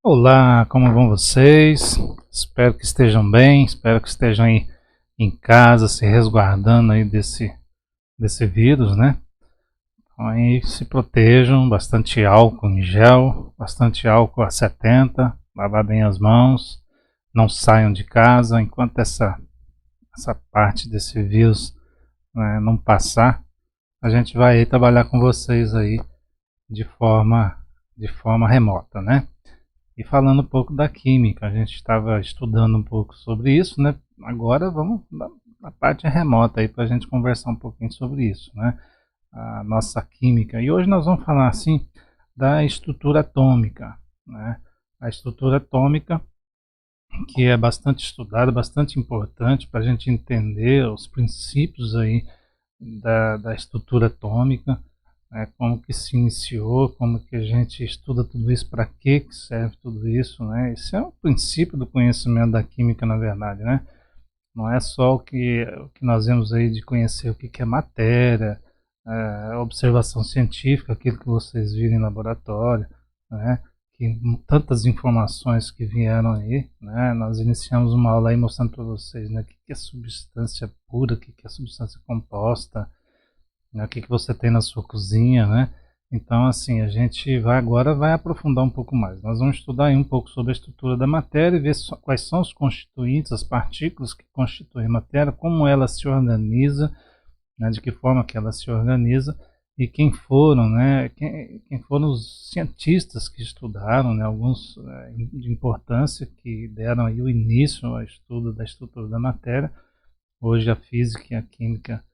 Olá, como vão vocês? Espero que estejam bem, espero que estejam aí em casa, se resguardando aí desse vírus, né? Então aí se protejam, bastante álcool em gel, bastante álcool a 70, lavar bem as mãos, não saiam de casa enquanto essa parte desse vírus, né, não passar. A gente vai aí trabalhar com vocês aí de forma, de forma remota, né? E falando um pouco da química, a gente estava estudando um pouco sobre isso, né? Agora vamos na parte remota aí para a gente conversar um pouquinho sobre isso, né? A nossa química. E hoje nós vamos falar assim da estrutura atômica, né? A estrutura atômica, que é bastante estudada, bastante importante para a gente entender os princípios aí da estrutura atômica, né, como que se iniciou, como que a gente estuda tudo isso, para que serve tudo isso, né? Esse é o princípio do conhecimento da química, na verdade, né? Não é só o que nós vemos aí de conhecer o que é matéria, observação científica, aquilo que vocês viram em laboratório, né? Que tantas informações que vieram aí, né? Nós iniciamos uma aula aí mostrando para vocês, né? O que é substância pura, o que é substância composta, né, o que você tem na sua cozinha, né? Então, assim, a gente agora vai aprofundar um pouco mais. Nós vamos estudar aí um pouco sobre a estrutura da matéria e ver quais são os constituintes, as partículas que constituem a matéria, como ela se organiza, né, de que forma que ela se organiza e quem foram, né, quem foram os cientistas que estudaram, né, alguns de importância que deram aí o início ao estudo da estrutura da matéria. Hoje a física e a química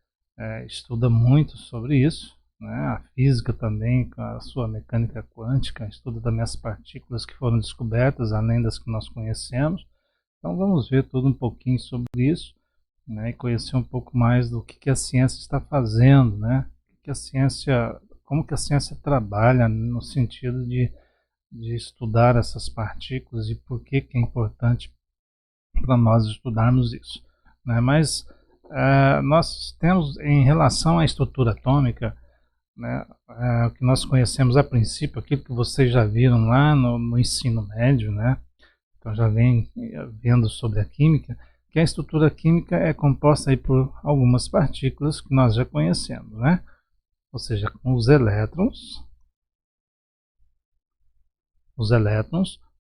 estuda muito sobre isso, né? A física também, com a sua mecânica quântica, estuda também as partículas que foram descobertas, além das que nós conhecemos. Então vamos ver tudo um pouquinho sobre isso, né? E conhecer um pouco mais do que a ciência está fazendo, né? Que a ciência, como que a ciência trabalha no sentido de estudar essas partículas e por que é importante para nós estudarmos isso, né? Mas nós temos, em relação à estrutura atômica, né, o que nós conhecemos a princípio, aquilo que vocês já viram lá no ensino médio, né? Então já vem vendo sobre a química, que a estrutura química é composta aí por algumas partículas que nós já conhecemos, né? Ou seja, com os elétrons,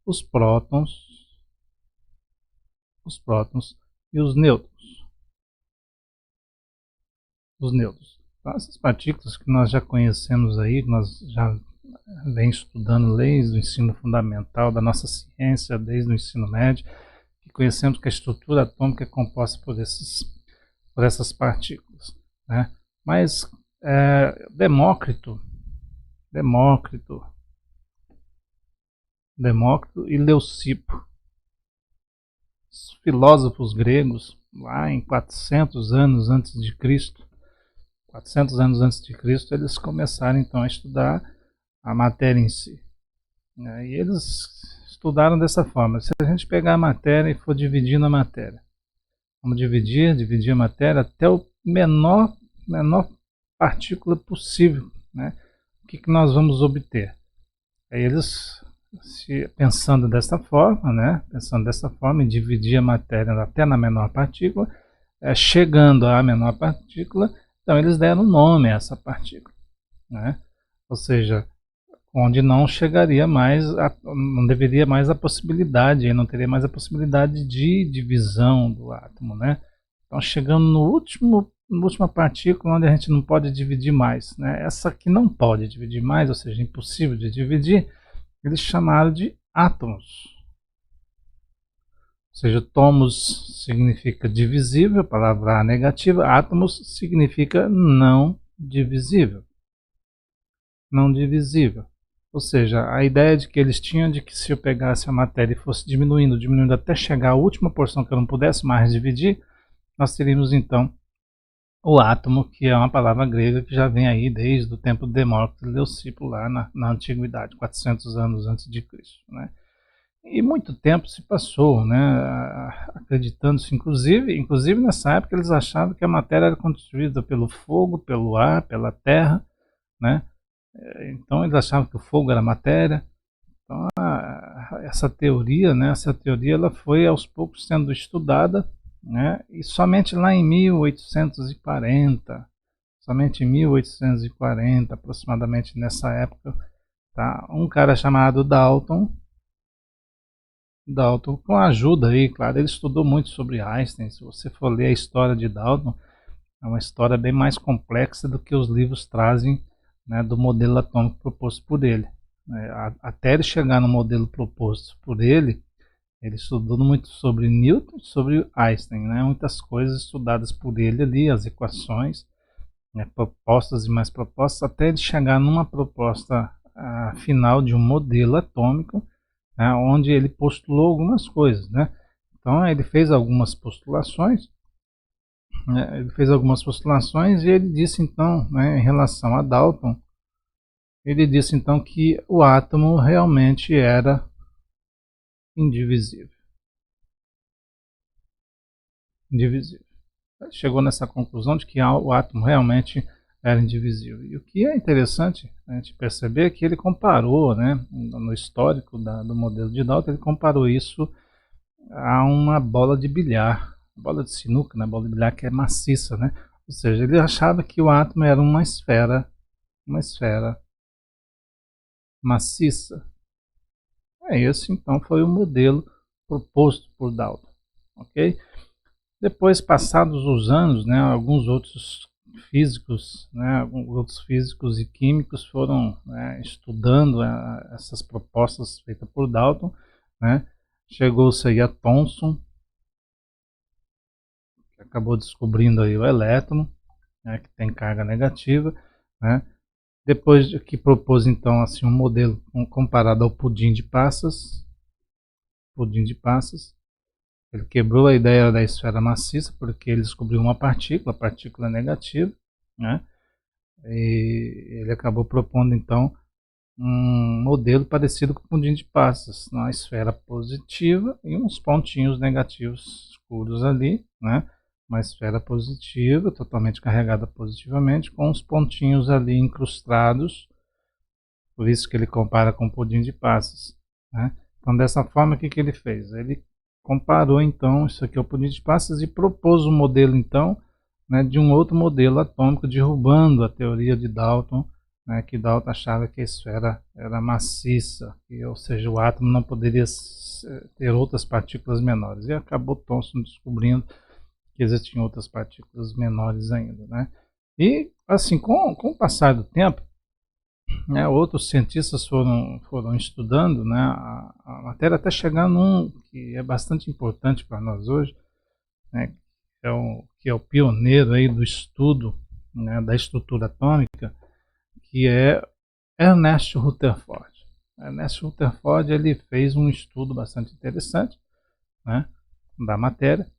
os prótons e os nêutrons. Então, essas partículas que nós já conhecemos aí, que nós já vem estudando desde o ensino fundamental da nossa ciência, desde o ensino médio, que conhecemos que a estrutura atômica é composta por essas partículas, né? Mas Demócrito e Leucipo, os filósofos gregos, lá em 400 anos antes de Cristo, 400 anos antes de Cristo, eles começaram então a estudar a matéria em si, né? E eles estudaram dessa forma: se a gente pegar a matéria e for dividindo a matéria, vamos dividir a matéria até o menor partícula possível, né? O que nós vamos obter? Aí eles, pensando dessa forma, né? Pensando dessa forma, em dividir a matéria até na menor partícula, chegando à menor partícula, então eles deram nome a essa partícula, né? Ou seja, onde não chegaria mais, não deveria mais a possibilidade, não teria mais a possibilidade de divisão do átomo, né? Então, chegando na última partícula, onde a gente não pode dividir mais, né? Essa que não pode dividir mais, ou seja, impossível de dividir, eles chamaram de átomos. Ou seja, tomos significa divisível, a palavra negativa, átomos significa não divisível. Não divisível. Ou seja, a ideia de que eles tinham de que se eu pegasse a matéria e fosse diminuindo até chegar à última porção que eu não pudesse mais dividir, nós teríamos então o átomo, que é uma palavra grega que já vem aí desde o tempo de Demócrito e Leucipo, lá na antiguidade, 400 anos antes de Cristo, né? E muito tempo se passou, né, acreditando-se, inclusive nessa época eles achavam que a matéria era constituída pelo fogo, pelo ar, pela terra, né? Então eles achavam que o fogo era matéria. Então essa teoria, né, ela foi aos poucos sendo estudada, né, e somente lá em 1840, aproximadamente nessa época, tá, um cara chamado Dalton, com a ajuda aí, claro, ele estudou muito sobre Einstein. Se você for ler a história de Dalton, é uma história bem mais complexa do que os livros trazem, né, do modelo atômico proposto por ele. Até ele chegar no modelo proposto por ele estudou muito sobre Newton e sobre Einstein, né, muitas coisas estudadas por ele ali, as equações, né, propostas e mais propostas, até ele chegar numa proposta final de um modelo atômico, né, onde ele postulou algumas coisas, né? Então ele fez algumas postulações, né, e ele disse então, né, em relação a Dalton, ele disse então que o átomo realmente era indivisível. Chegou nessa conclusão de que o átomo realmente era indivisível. E o que é interessante a gente perceber é que ele comparou, né, no histórico do modelo de Dalton, ele comparou isso a uma bola de bilhar, bola de sinuca, né, bola de bilhar que é maciça, né? Ou seja, ele achava que o átomo era uma esfera maciça. Esse então foi o modelo proposto por Dalton, ok? Depois, passados os anos, né, alguns outros físicos e químicos foram, né, estudando essas propostas feitas por Dalton, né? Chegou-se aí a Thomson, que acabou descobrindo aí o elétron, né, que tem carga negativa, né? Depois que propôs então assim um modelo comparado ao pudim de passas, ele quebrou a ideia da esfera maciça porque ele descobriu uma partícula, a partícula negativa, né? E ele acabou propondo então um modelo parecido com o pudim de passas, uma esfera positiva e uns pontinhos negativos escuros ali, né? Uma esfera positiva, totalmente carregada positivamente, com uns pontinhos ali incrustados, por isso que ele compara com o pudim de passas, né? Então, dessa forma, o que ele fez? Ele comparou, então, isso aqui ao pudim de passas e propôs um modelo, então, né, de um outro modelo atômico, derrubando a teoria de Dalton, né, que Dalton achava que a esfera era maciça, ou seja, o átomo não poderia ter outras partículas menores. E acabou Thomson descobrindo que existiam outras partículas menores ainda, né? E, assim, com o passar do tempo, né, outros cientistas foram estudando, né, a matéria até chegar num que é bastante importante para nós hoje, né, que é o pioneiro aí do estudo, né, da estrutura atômica, que é Ernest Rutherford. Ernest Rutherford ele fez um estudo bastante interessante, né, da matéria,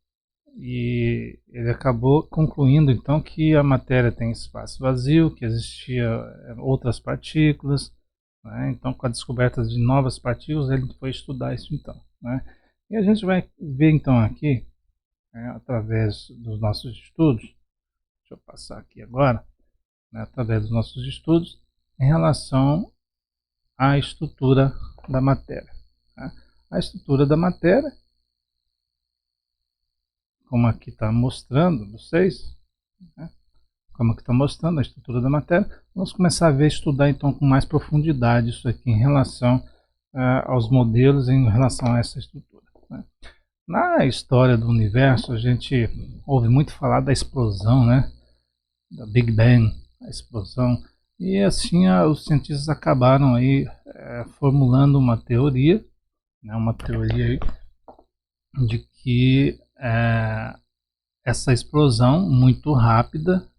e ele acabou concluindo então que a matéria tem espaço vazio, que existia outras partículas, né? Então, com a descoberta de novas partículas, ele foi estudar isso então, né? E a gente vai ver então aqui, né, através dos nossos estudos, deixa eu passar aqui agora, né, através dos nossos estudos em relação à estrutura da matéria, né? A estrutura da matéria, como aqui está mostrando vocês, né? Como aqui está mostrando a estrutura da matéria, vamos começar a ver, estudar então com mais profundidade isso aqui em relação aos modelos, em relação a essa estrutura, né? Na história do universo, a gente ouve muito falar da explosão, né? Da Big Bang, a explosão, e assim os cientistas acabaram aí formulando uma teoria, né? Uma teoria aí de que essa explosão muito rápida,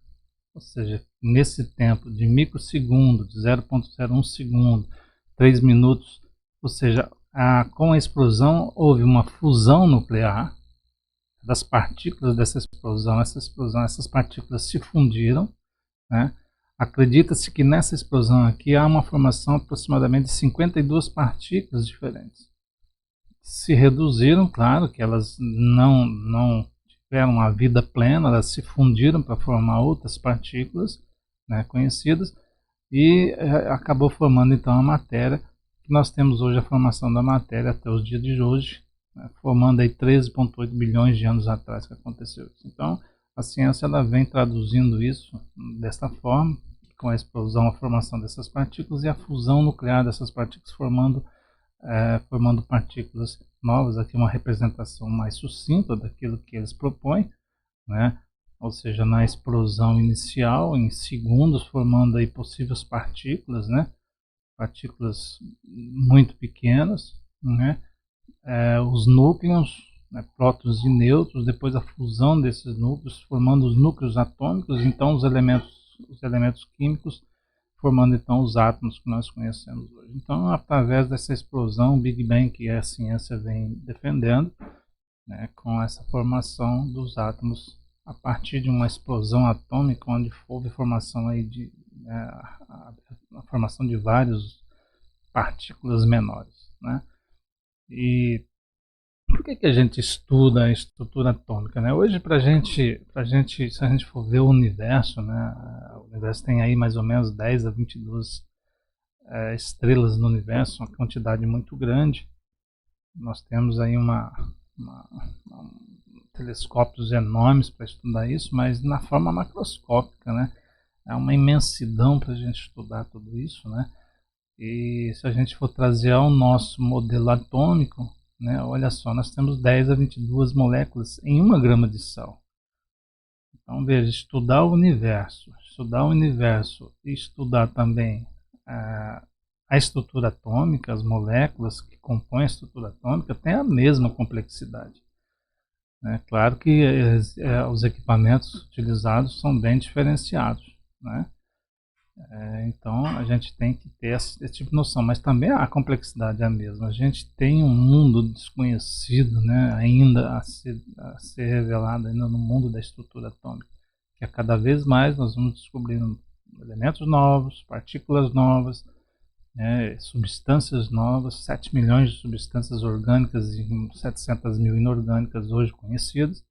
ou seja, nesse tempo de microsegundo, de 0,01 segundo, 3 minutos, ou seja, com a explosão houve uma fusão nuclear das partículas dessa explosão, essas partículas se fundiram, né? Acredita-se que nessa explosão aqui há uma formação aproximadamente de 52 partículas diferentes. Se reduziram, claro que elas não tiveram uma vida plena, elas se fundiram para formar outras partículas, né, conhecidas, e acabou formando então a matéria, que nós temos hoje a formação da matéria até os dias de hoje, né, formando aí 13,8 bilhões de anos atrás que aconteceu isso. Então, a ciência ela vem traduzindo isso desta forma, com a explosão, a formação dessas partículas e a fusão nuclear dessas partículas formando partículas novas. Aqui uma representação mais sucinta daquilo que eles propõem, né? Ou seja, na explosão inicial, em segundos, formando aí possíveis partículas, né? Partículas muito pequenas, né? Os núcleos, né? Prótons e nêutrons, depois a fusão desses núcleos, formando os núcleos atômicos, então os elementos químicos, formando então os átomos que nós conhecemos hoje. Então, através dessa explosão, o Big Bang que a ciência vem defendendo, né, com essa formação dos átomos a partir de uma explosão atômica, onde houve formação aí a formação de várias partículas menores, né? E por que a gente estuda a estrutura atômica, né? Hoje, se a gente for ver o universo, né, o universo tem aí mais ou menos 10 a 22 estrelas no universo, uma quantidade muito grande. Nós temos aí telescópios enormes para estudar isso, mas na forma macroscópica, né? É uma imensidão para a gente estudar tudo isso, né? E se a gente for trazer ao nosso modelo atômico, né, olha só, nós temos 10 a 22 moléculas em 1 grama de sal. Então veja, estudar o universo e estudar também a estrutura atômica, as moléculas que compõem a estrutura atômica, tem a mesma complexidade. Claro que os equipamentos utilizados são bem diferenciados, né? Então a gente tem que ter esse tipo de noção, mas também a complexidade é a mesma. A gente tem um mundo desconhecido, né, ainda a ser revelado ainda no mundo da estrutura atômica, que a cada vez mais nós vamos descobrindo elementos novos, partículas novas, né, substâncias novas, 7 milhões de substâncias orgânicas e 700 mil inorgânicas hoje conhecidas.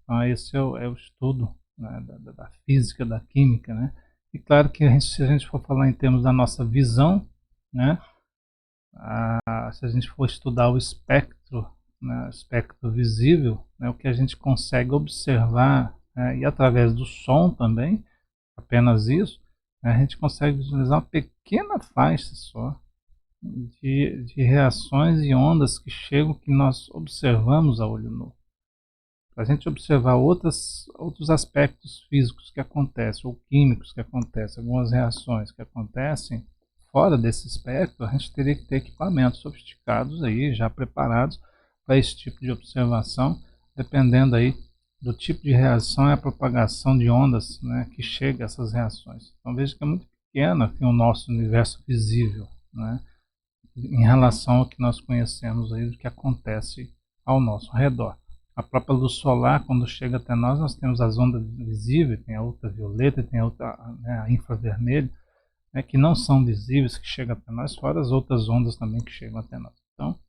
Então esse é o estudo, né, da física, da química, né? E claro que se a gente for falar em termos da nossa visão, né, se a gente for estudar o espectro, né, espectro visível, né, o que a gente consegue observar, né, e através do som também, apenas isso, né, a gente consegue visualizar uma pequena faixa só de reações e ondas que chegam, que nós observamos a olho nu. Para a gente observar outros aspectos físicos que acontecem, ou químicos que acontecem, algumas reações que acontecem fora desse espectro, a gente teria que ter equipamentos sofisticados aí, já preparados para esse tipo de observação, dependendo aí do tipo de reação e a propagação de ondas, né, que chega a essas reações. Então veja que é muito pequeno aqui o nosso universo visível, né, em relação ao que nós conhecemos aí do que acontece ao nosso redor. A própria luz solar, quando chega até nós temos as ondas visíveis, tem a ultravioleta, tem a infravermelho, né, que não são visíveis, que chegam até nós, fora as outras ondas também que chegam até nós. Então,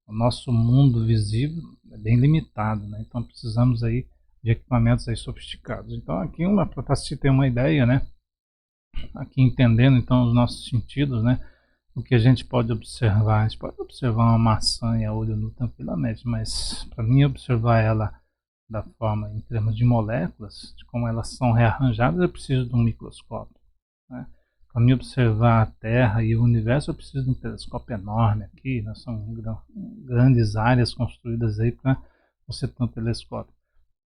o nosso mundo visível é bem limitado, né? Então precisamos aí de equipamentos aí sofisticados. Então aqui, para se ter uma ideia, né, aqui entendendo então os nossos sentidos, né, o que a gente pode observar, a gente pode observar uma maçã a olho nu tranquilamente, mas para mim observar ela da forma, em termos de moléculas, de como elas são rearranjadas, eu preciso de um microscópio, né? Para mim observar a Terra e o universo, eu preciso de um telescópio enorme aqui, né? São grandes áreas construídas aí para você ter um telescópio.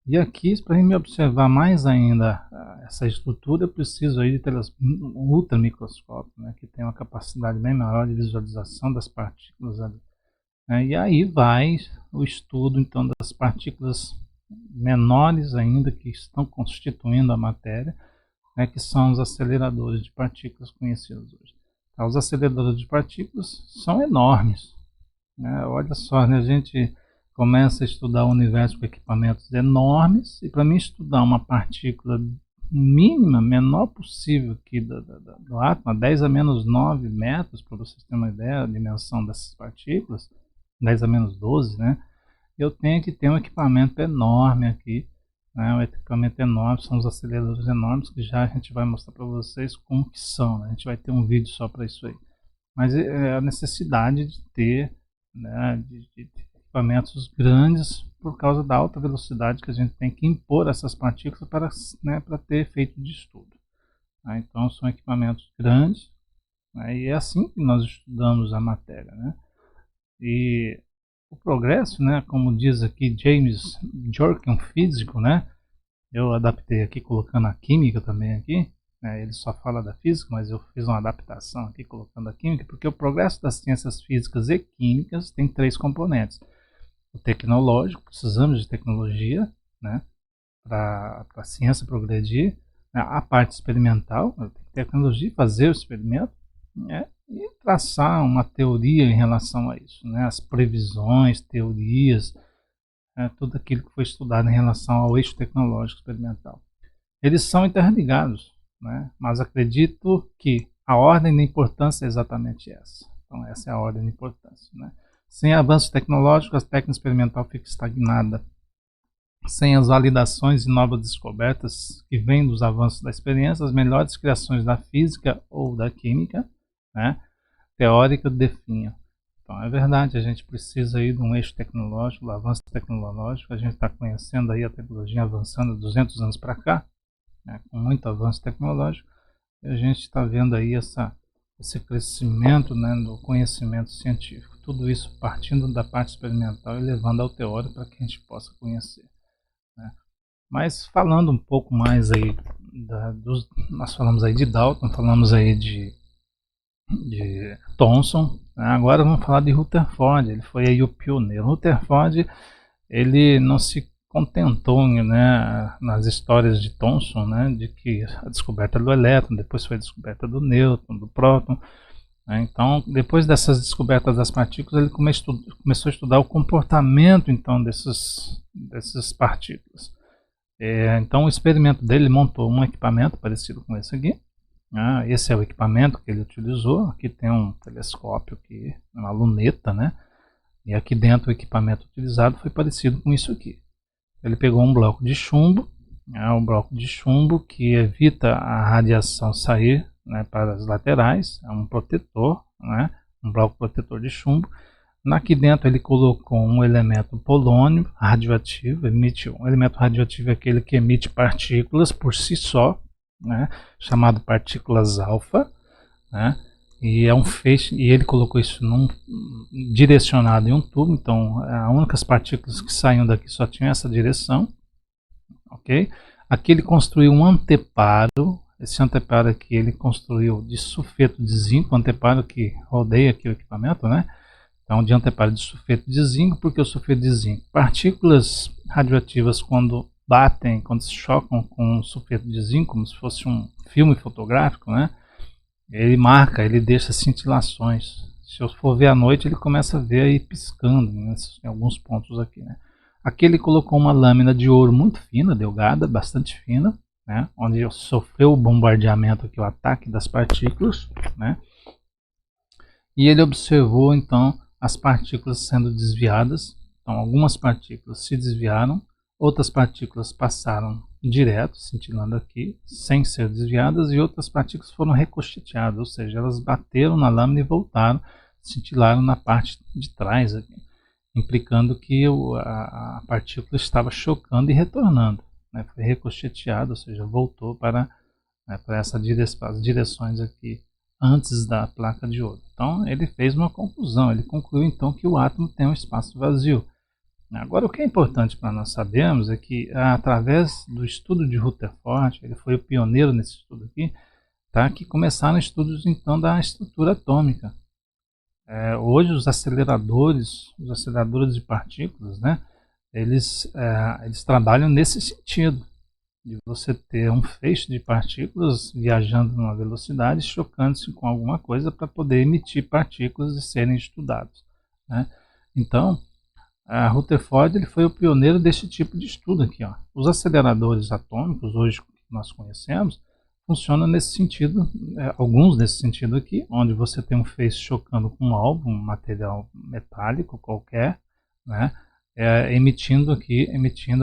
E aqui, para me observar mais ainda essa estrutura, eu preciso aí de um ultramicroscópio, né, que tem uma capacidade bem maior de visualização das partículas ali, né, e aí vai o estudo então das partículas menores ainda que estão constituindo a matéria, né, que são os aceleradores de partículas conhecidos hoje. Então, os aceleradores de partículas são enormes, né, olha só, né, a gente começa a estudar o universo com equipamentos enormes, e para mim estudar uma partícula mínima, menor possível aqui do átomo, a 10 a menos 9 metros, para vocês terem uma ideia, a dimensão dessas partículas, 10 a menos 12, né? Eu tenho que ter um equipamento enorme aqui, né? Um equipamento enorme, são os aceleradores enormes, que já a gente vai mostrar para vocês como que são, né? A gente vai ter um vídeo só para isso aí. mas é a necessidade de ter, né, de equipamentos grandes por causa da alta velocidade que a gente tem que impor essas partículas para, né, para ter efeito de estudo. Tá? Então são equipamentos grandes, né, e é assim que nós estudamos a matéria. Né? E o progresso, né, como diz aqui James Jork, um físico, né, eu adaptei aqui colocando a química também aqui, né, ele só fala da física, mas eu fiz uma adaptação aqui colocando a química, porque o progresso das ciências físicas e químicas tem 3 componentes. O tecnológico, precisamos de tecnologia, né, para a ciência progredir, né, a parte experimental, tem tecnologia, fazer o experimento, né, e traçar uma teoria em relação a isso, né, as previsões, teorias, tudo aquilo que foi estudado em relação ao eixo tecnológico experimental. Eles são interligados, né, mas acredito que a ordem da importância é exatamente essa. Então essa é a ordem da importância. Né. Sem avanço tecnológico, a técnica experimental fica estagnada. Sem as validações e novas descobertas que vêm dos avanços da experiência, as melhores criações da física ou da química, né, teórica definham. Então é verdade, a gente precisa aí de um eixo tecnológico, do avanço tecnológico. A gente está conhecendo aí a tecnologia avançando 200 anos para cá, né, com muito avanço tecnológico, e a gente está vendo aí esse crescimento, né, do conhecimento científico. Tudo isso partindo da parte experimental e levando ao teórico para que a gente possa conhecer. Né. Mas falando um pouco mais aí, nós falamos aí de Dalton, falamos aí de Thomson, né. Agora vamos falar de Rutherford. Ele foi aí o pioneiro. Rutherford, ele não se contentou, né, nas histórias de Thomson, né, de que a descoberta do elétron, depois foi a descoberta do nêutron, do próton. Né. Então, depois dessas descobertas das partículas, ele começou a estudar o comportamento então dessas partículas. Então, o experimento dele, montou um equipamento parecido com esse aqui. Esse é o equipamento que ele utilizou. Aqui tem um telescópio, aqui, uma luneta, né? E aqui dentro o equipamento utilizado foi parecido com isso aqui. Ele pegou um bloco de chumbo, um bloco de chumbo que evita a radiação sair, né, para as laterais, é um protetor, né, um bloco protetor de chumbo. Aqui dentro ele colocou um elemento polônio radioativo. Um elemento radioativo é aquele que emite partículas por si só, né, chamado partículas alfa, né, e é um feixe, e ele colocou isso direcionado em um tubo. Então as únicas partículas que saíam daqui só tinham essa direção, ok? Aqui ele construiu um anteparo. Esse anteparo aqui ele construiu de sulfeto de zinco, um anteparo que rodeia aqui o equipamento, né? Então, de anteparo de sulfeto de zinco. Porque o sulfeto de zinco, partículas radioativas quando batem, quando se chocam com o sulfeto de zinco, como se fosse um filme fotográfico, né? Ele marca, ele deixa cintilações. Se eu for ver à noite, ele começa a ver aí piscando em alguns pontos aqui, né? Aqui ele colocou uma lâmina de ouro muito fina, delgada, bastante fina, né? Onde sofreu o bombardeamento aqui, o ataque das partículas, né? E ele observou então as partículas sendo desviadas. Então algumas partículas se desviaram, outras partículas passaram direto, cintilando aqui, sem ser desviadas, e outras partículas foram ricocheteadas, ou seja, elas bateram na lâmina e voltaram, cintilaram na parte de trás aqui, implicando que a partícula estava chocando e retornando, né? Foi ricocheteada, ou seja, voltou para, né, para essas direções aqui antes da placa de ouro. Então ele fez uma conclusão, ele concluiu então que o átomo tem um espaço vazio. Agora, o que é importante para nós sabermos é que, através do estudo de Rutherford, ele foi o pioneiro nesse estudo aqui, tá, que começaram estudos então da estrutura atômica. Hoje os aceleradores de partículas, né, eles trabalham nesse sentido, de você ter um feixe de partículas viajando numa velocidade, chocando-se com alguma coisa para poder emitir partículas e serem estudados, né? Então, a Rutherford ele foi o pioneiro desse tipo de estudo aqui, ó. Os aceleradores atômicos, hoje que nós conhecemos, funcionam nesse sentido, alguns nesse sentido aqui, onde você tem um feixe chocando com algo, um material metálico qualquer, né, emitindo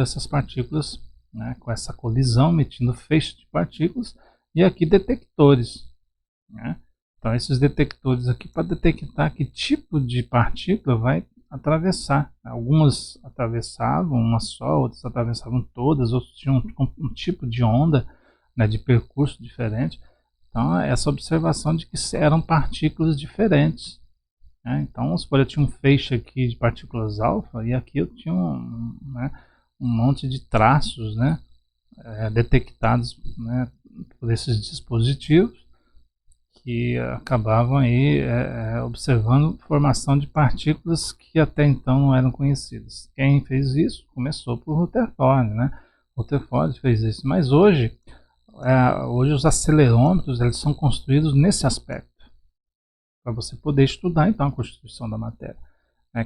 essas partículas, né, com essa colisão, emitindo feixe de partículas, e aqui detectores, né. Então esses detectores aqui para detectar que tipo de partícula vai atravessar. Algumas atravessavam uma só, outras atravessavam todas, outros tinham um tipo de onda, né, de percurso diferente. Então essa observação de que eram partículas diferentes. Né? Então eu tinha um feixe aqui de partículas alfa e aqui eu tinha né, um monte de traços, né, detectados, né, por esses dispositivos que acabavam aí observando formação de partículas que até então não eram conhecidas. Quem fez isso começou por Rutherford, né? Rutherford fez isso, mas hoje os acelerômetros eles são construídos nesse aspecto, para você poder estudar então a constituição da matéria.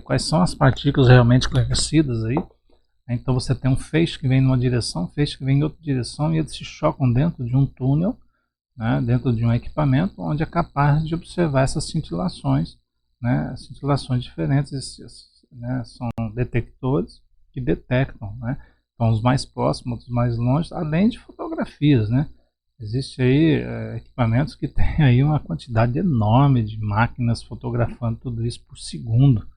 Quais são as partículas realmente conhecidas aí? Então você tem um feixe que vem numa direção, um feixe que vem em outra direção e eles se chocam dentro de um túnel, né, dentro de um equipamento onde é capaz de observar essas cintilações, né, cintilações diferentes, né, são detectores que detectam, né, então os mais próximos, os mais longe, além de fotografias, né, existe aí equipamentos que têm aí uma quantidade enorme de máquinas fotografando tudo isso por segundo,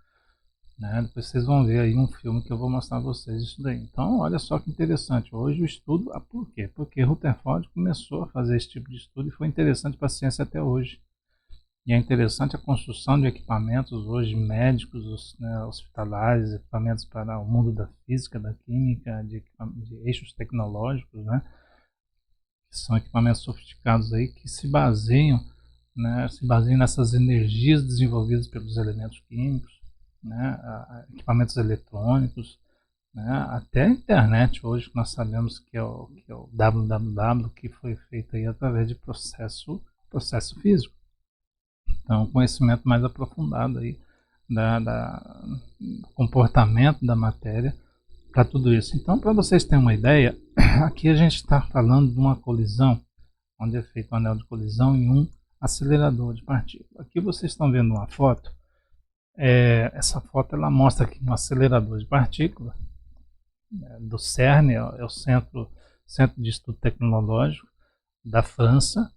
né? Depois vocês vão ver aí um filme que eu vou mostrar a vocês isso daí. Então, olha só que interessante. Hoje o estudo, por quê? Porque Rutherford começou a fazer esse tipo de estudo e foi interessante para a ciência até hoje. E é interessante a construção de equipamentos hoje médicos, né, hospitalares, equipamentos para o mundo da física, da química, de eixos tecnológicos, né? Que são equipamentos sofisticados aí que se baseiam, né, nessas energias desenvolvidas pelos elementos químicos, né, equipamentos eletrônicos, né, até a internet hoje que nós sabemos que é o www, que foi feito aí através de processo físico. Então, um conhecimento mais aprofundado aí do comportamento da matéria para tudo isso. Então, para vocês terem uma ideia, aqui a gente está falando de uma colisão, onde é feito um anel de colisão em um acelerador de partículas. Aqui vocês estão vendo uma foto. Essa foto ela mostra aqui um acelerador de partículas do CERN, é o Centro de Estudo Tecnológico da França,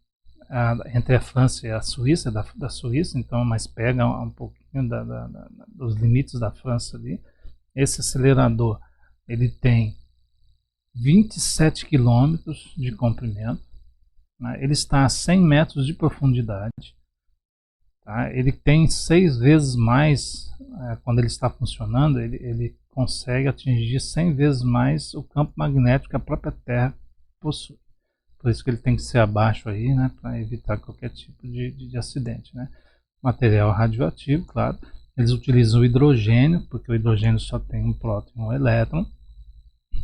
entre a França e a Suíça, da Suíça, então, mas pega um pouquinho dos limites da França ali. Esse acelerador ele tem 27 quilômetros de comprimento, né? Ele está a 100 metros de profundidade. Tá? Ele tem 6 vezes mais, quando ele está funcionando, ele consegue atingir 100 vezes mais o campo magnético que a própria Terra possui. Por isso que ele tem que ser abaixo aí, né, para evitar qualquer tipo de acidente. Né? Material radioativo, claro. Eles utilizam o hidrogênio, porque o hidrogênio só tem um próton e um elétron.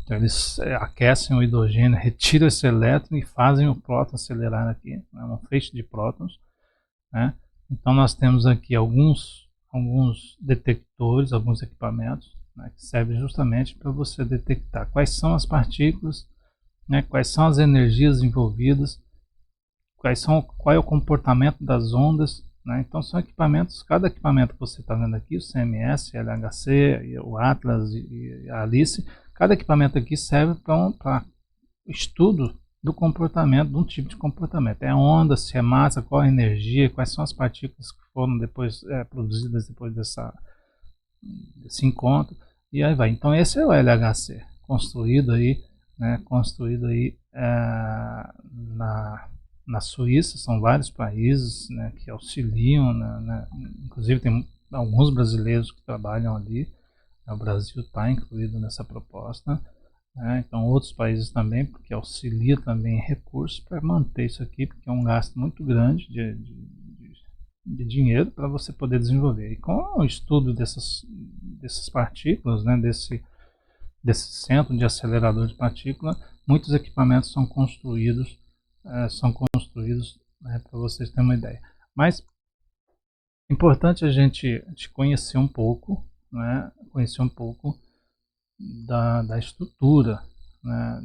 Então eles aquecem o hidrogênio, retiram esse elétron e fazem o próton acelerar aqui, né, um feixe de prótons. Né? Então nós temos aqui alguns detectores, alguns equipamentos, né, que servem justamente para você detectar quais são as partículas, né, quais são as energias envolvidas, qual é o comportamento das ondas. Né? Então são equipamentos, cada equipamento que você está vendo aqui, o CMS, LHC, o Atlas e a Alice, cada equipamento aqui serve para estudo do comportamento, de um tipo de comportamento. É onda, se é massa, qual a energia, quais são as partículas que foram depois produzidas depois desse encontro, e aí vai. Então esse é o LHC, construído aí, né, na Suíça. São vários países, né, que auxiliam, né, inclusive tem alguns brasileiros que trabalham ali. O Brasil está incluído nessa proposta. Então outros países também, porque auxilia também em recursos para manter isso aqui, porque é um gasto muito grande de dinheiro para você poder desenvolver. E com o estudo dessas partículas, né, desse centro de acelerador de partículas, muitos equipamentos são construídos, né, para vocês terem uma ideia. Mas é importante a gente conhecer um pouco, né, da estrutura, né,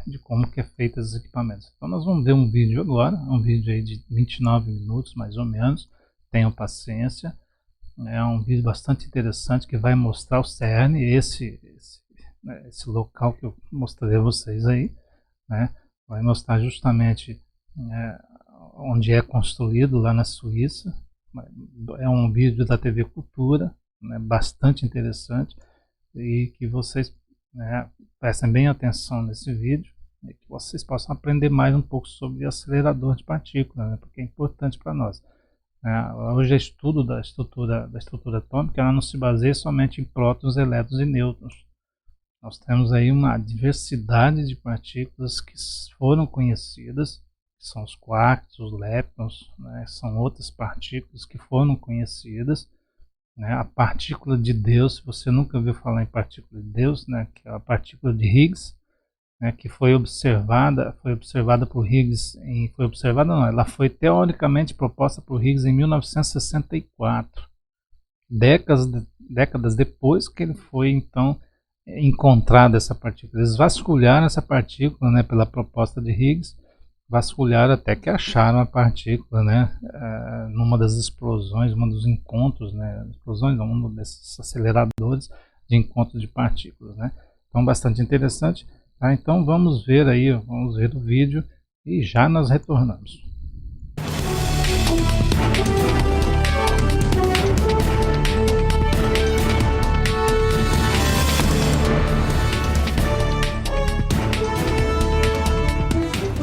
de como que é feito esses equipamentos. Então nós vamos ver um vídeo agora, um vídeo aí de 29 minutos mais ou menos, tenham paciência. É um vídeo bastante interessante que vai mostrar o CERN, esse local que eu mostrei a vocês aí, né, vai mostrar justamente onde é construído lá na Suíça. É um vídeo da TV Cultura, né, bastante interessante, e que vocês, né, prestem bem atenção nesse vídeo, e que vocês possam aprender mais um pouco sobre acelerador de partículas, né, porque é importante para nós. Hoje o estudo da estrutura atômica ela não se baseia somente em prótons, elétrons e nêutrons. Nós temos aí uma diversidade de partículas que foram conhecidas, que são os quarks, os leptons, né, são outras partículas que foram conhecidas, né, a partícula de Deus, se você nunca ouviu falar em partícula de Deus, né, que é a partícula de Higgs, né, que foi observada por Higgs, ela foi teoricamente proposta por Higgs em 1964, décadas depois que ele foi então encontrada essa partícula. Eles vasculharam essa partícula, né, pela proposta de Higgs, vasculharam até que acharam a partícula, né, numa das explosões, um dos encontros, né, explosões, um desses aceleradores de encontro de partículas, né. Então bastante interessante. Tá? Então vamos ver o vídeo e já nós retornamos.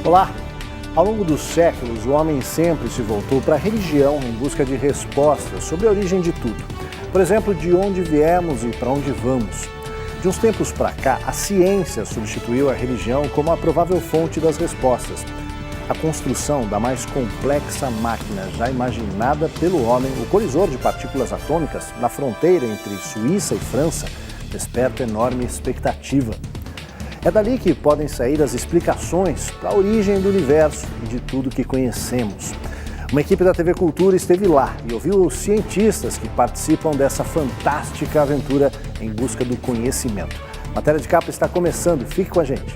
Olá! Ao longo dos séculos, o homem sempre se voltou para a religião em busca de respostas sobre a origem de tudo. Por exemplo, de onde viemos e para onde vamos. De uns tempos para cá, a ciência substituiu a religião como a provável fonte das respostas. A construção da mais complexa máquina já imaginada pelo homem, o colisor de partículas atômicas, na fronteira entre Suíça e França, desperta enorme expectativa. É dali que podem sair as explicações para a origem do universo e de tudo que conhecemos. Uma equipe da TV Cultura esteve lá e ouviu os cientistas que participam dessa fantástica aventura em busca do conhecimento. A matéria de capa está começando, fique com a gente.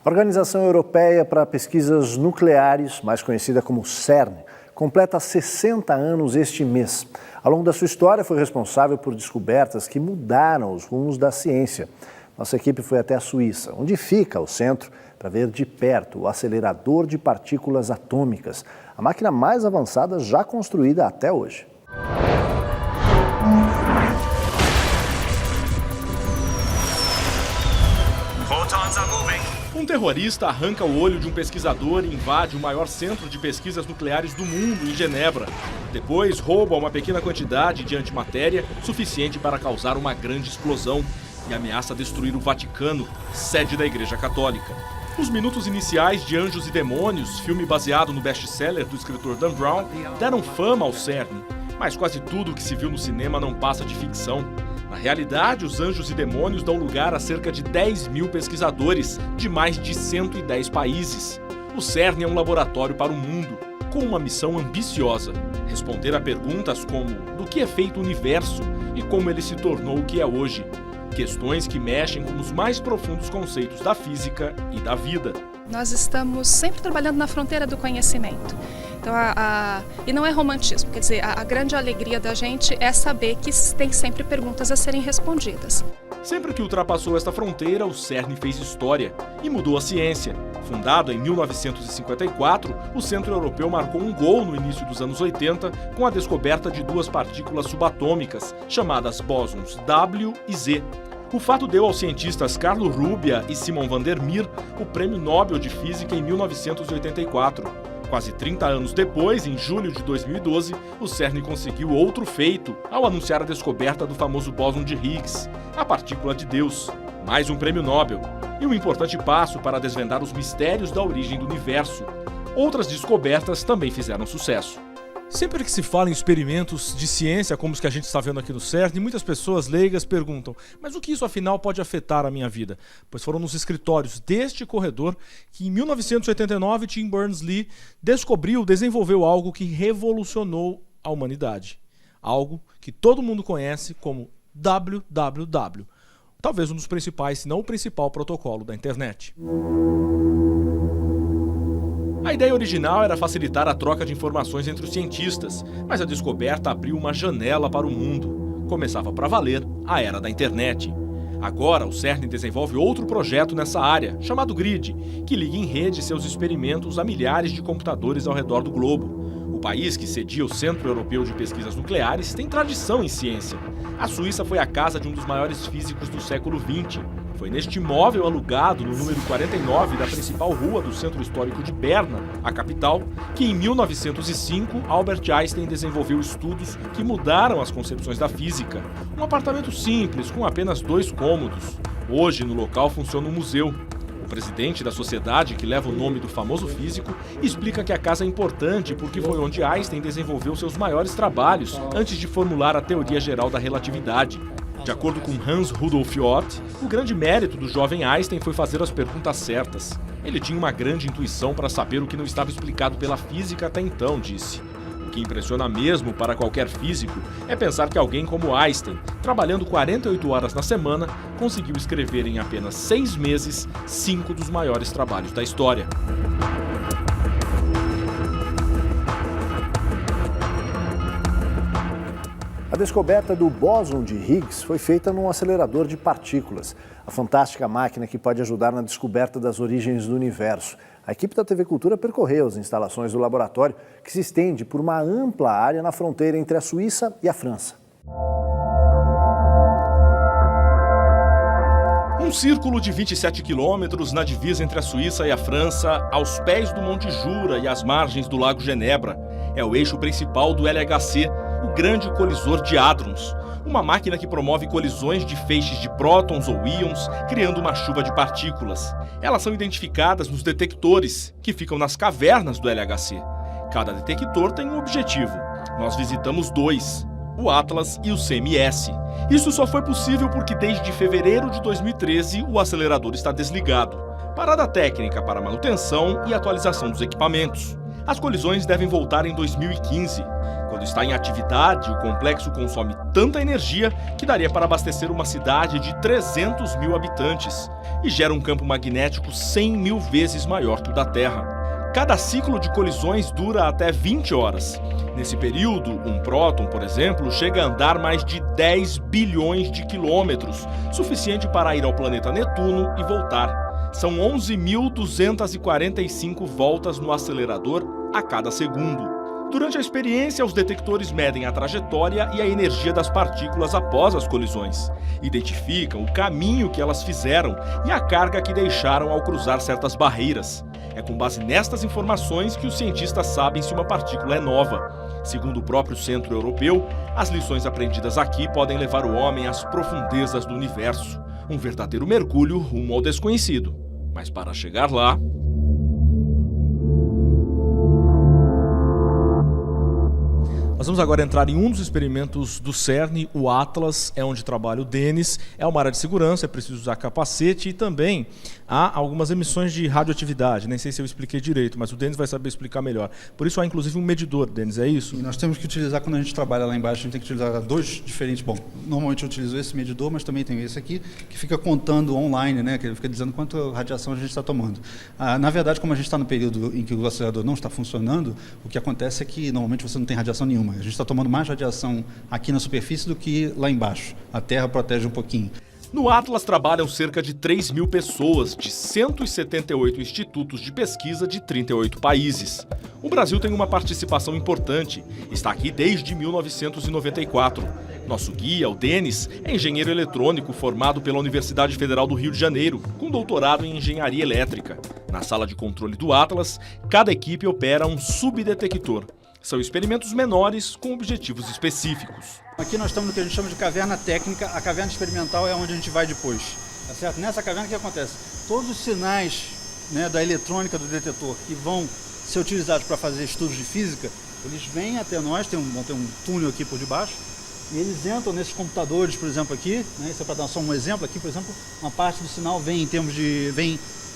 A Organização Europeia para Pesquisas Nucleares, mais conhecida como CERN, completa 60 anos este mês. Ao longo da sua história, foi responsável por descobertas que mudaram os rumos da ciência. Nossa equipe foi até a Suíça, onde fica o centro, para ver de perto o acelerador de partículas atômicas, a máquina mais avançada já construída até hoje. Um terrorista arranca o olho de um pesquisador e invade o maior centro de pesquisas nucleares do mundo, em Genebra. Depois, rouba uma pequena quantidade de antimatéria suficiente para causar uma grande explosão e ameaça destruir o Vaticano, sede da Igreja Católica. Os minutos iniciais de Anjos e Demônios, filme baseado no best-seller do escritor Dan Brown, deram fama ao CERN, mas quase tudo o que se viu no cinema não passa de ficção. Na realidade, os Anjos e Demônios dão lugar a cerca de 10 mil pesquisadores de mais de 110 países. O CERN é um laboratório para o mundo, com uma missão ambiciosa: responder a perguntas como do que é feito o universo e como ele se tornou o que é hoje. Questões que mexem com os mais profundos conceitos da física e da vida. Nós estamos sempre trabalhando na fronteira do conhecimento. Então, e não é romantismo, quer dizer, a grande alegria da gente é saber que tem sempre perguntas a serem respondidas. Sempre que ultrapassou esta fronteira, o CERN fez história e mudou a ciência. Fundado em 1954, o Centro Europeu marcou um gol no início dos anos 80 com a descoberta de duas partículas subatômicas, chamadas bósons W e Z. O fato deu aos cientistas Carlo Rubbia e Simon van der Meer o Prêmio Nobel de Física em 1984. Quase 30 anos depois, em julho de 2012, o CERN conseguiu outro feito ao anunciar a descoberta do famoso bóson de Higgs, a partícula de Deus. Mais um prêmio Nobel e um importante passo para desvendar os mistérios da origem do universo. Outras descobertas também fizeram sucesso. Sempre que se fala em experimentos de ciência, como os que a gente está vendo aqui no CERN, muitas pessoas leigas perguntam: mas o que isso afinal pode afetar a minha vida? Pois foram nos escritórios deste corredor que em 1989 Tim Berners-Lee desenvolveu algo que revolucionou a humanidade. Algo que todo mundo conhece como WWW. Talvez um dos principais, se não o principal protocolo da internet. A ideia original era facilitar a troca de informações entre os cientistas, mas a descoberta abriu uma janela para o mundo. Começava para valer a era da internet. Agora, o CERN desenvolve outro projeto nessa área, chamado GRID, que liga em rede seus experimentos a milhares de computadores ao redor do globo. O país que cedia o Centro Europeu de Pesquisas Nucleares tem tradição em ciência. A Suíça foi a casa de um dos maiores físicos do século XX. Foi neste imóvel alugado no número 49 da principal rua do centro histórico de Berna, a capital, que em 1905 Albert Einstein desenvolveu estudos que mudaram as concepções da física. Um apartamento simples, com apenas 2 cômodos. Hoje, no local, funciona um museu. O presidente da sociedade, que leva o nome do famoso físico, explica que a casa é importante porque foi onde Einstein desenvolveu seus maiores trabalhos antes de formular a teoria geral da relatividade. De acordo com Hans Rudolf Otto, o grande mérito do jovem Einstein foi fazer as perguntas certas. Ele tinha uma grande intuição para saber o que não estava explicado pela física até então, disse. O que impressiona mesmo para qualquer físico é pensar que alguém como Einstein, trabalhando 48 horas na semana, conseguiu escrever em apenas 6 meses 5 dos maiores trabalhos da história. A descoberta do bóson de Higgs foi feita num acelerador de partículas, a fantástica máquina que pode ajudar na descoberta das origens do universo. A equipe da TV Cultura percorreu as instalações do laboratório, que se estende por uma ampla área na fronteira entre a Suíça e a França. Um círculo de 27 quilômetros na divisa entre a Suíça e a França, aos pés do Monte Jura e às margens do Lago Genebra. É o eixo principal do LHC, o Grande Colisor de Hadrons, uma máquina que promove colisões de feixes de prótons ou íons, criando uma chuva de partículas. Elas são identificadas nos detectores, que ficam nas cavernas do LHC. Cada detector tem um objetivo. Nós visitamos 2, o Atlas e o CMS. Isso só foi possível porque desde fevereiro de 2013 o acelerador está desligado. Parada técnica para manutenção e atualização dos equipamentos. As colisões devem voltar em 2015. Quando está em atividade, o complexo consome tanta energia que daria para abastecer uma cidade de 300 mil habitantes e gera um campo magnético 100 mil vezes maior que o da Terra. Cada ciclo de colisões dura até 20 horas. Nesse período, um próton, por exemplo, chega a andar mais de 10 bilhões de quilômetros, suficiente para ir ao planeta Netuno e voltar. São 11.245 voltas no acelerador a cada segundo. Durante a experiência, os detectores medem a trajetória e a energia das partículas após as colisões. Identificam o caminho que elas fizeram e a carga que deixaram ao cruzar certas barreiras. É com base nestas informações que os cientistas sabem se uma partícula é nova. Segundo o próprio Centro Europeu, as lições aprendidas aqui podem levar o homem às profundezas do universo. Um verdadeiro mergulho rumo ao desconhecido. Mas para chegar lá... Nós vamos agora entrar em um dos experimentos do CERN, o Atlas, é onde trabalha o Denis. É uma área de segurança, é preciso usar capacete e também há algumas emissões de radioatividade. Nem sei se eu expliquei direito, mas o Denis vai saber explicar melhor. Por isso há inclusive um medidor, Denis, é isso? E nós temos que utilizar, quando a gente trabalha lá embaixo, a gente tem que utilizar 2 diferentes. Bom, normalmente eu utilizo esse medidor, mas também tem esse aqui, que fica contando online, né? Que ele fica dizendo quanto radiação a gente está tomando. Na verdade, como a gente está no período em que o acelerador não está funcionando, o que acontece é que normalmente você não tem radiação nenhuma. A gente está tomando mais radiação aqui na superfície do que lá embaixo. A Terra protege um pouquinho. No Atlas trabalham cerca de 3 mil pessoas de 178 institutos de pesquisa de 38 países. O Brasil tem uma participação importante. Está aqui desde 1994. Nosso guia, o Denis, é engenheiro eletrônico formado pela Universidade Federal do Rio de Janeiro, com doutorado em engenharia elétrica. Na sala de controle do Atlas, cada equipe opera um subdetector. São experimentos menores com objetivos específicos. Aqui nós estamos no que a gente chama de caverna técnica. A caverna experimental é onde a gente vai depois. Tá certo? Nessa caverna o que acontece? Todos os sinais, né, da eletrônica do detetor que vão ser utilizados para fazer estudos de física, eles vêm até nós, vão ter um túnel aqui por debaixo, e eles entram nesses computadores, por exemplo, aqui, né, isso é para dar só um exemplo aqui, por exemplo, uma parte do sinal vem